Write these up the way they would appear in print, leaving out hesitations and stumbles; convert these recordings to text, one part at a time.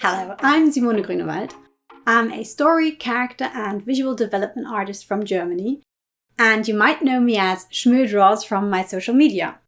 Hello, I'm Simone Grünewald. I'm a story, character and visual development artist from Germany, and you might know me as Schmö from my social media.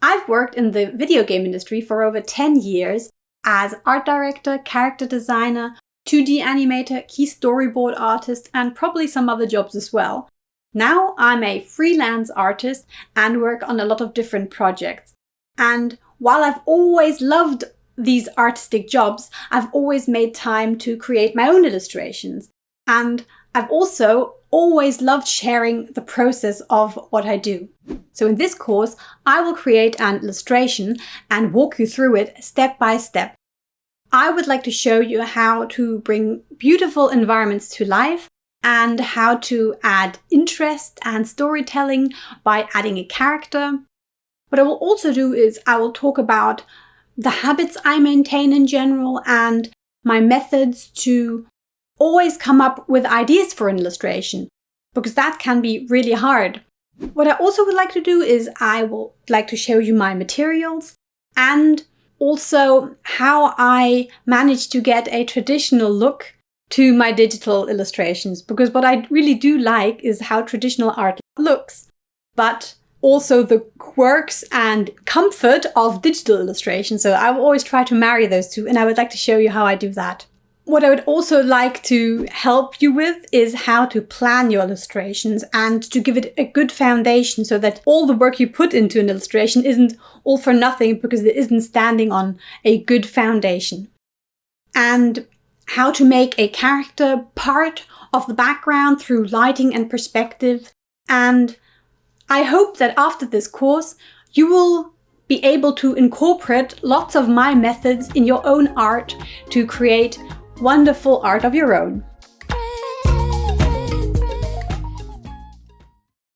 I've worked in the video game industry for over 10 years as art director, character designer, 2D animator, key storyboard artist, and probably some other jobs as well. Now I'm a freelance artist and work on a lot of different projects. And while I've always loved these artistic jobs, I've always made time to create my own illustrations. And I've also always loved sharing the process of what I do. So in this course, I will create an illustration and walk you through it step by step. I would like to show you how to bring beautiful environments to life and how to add interest and storytelling by adding a character. What I will also do is I will talk about the habits I maintain in general and my methods to always come up with ideas for an illustration, because that can be really hard. What I also would like to do is I will like to show you my materials and also how I managed to get a traditional look to my digital illustrations, because what I really do like is how traditional art looks, but also the quirks and comfort of digital illustration. So I will always try to marry those two, and I would like to show you how I do that. What I would also like to help you with is how to plan your illustrations and to give it a good foundation so that all the work you put into an illustration isn't all for nothing because it isn't standing on a good foundation. And how to make a character part of the background through lighting and perspective. And I hope that after this course, you will be able to incorporate lots of my methods in your own art to create wonderful art of your own.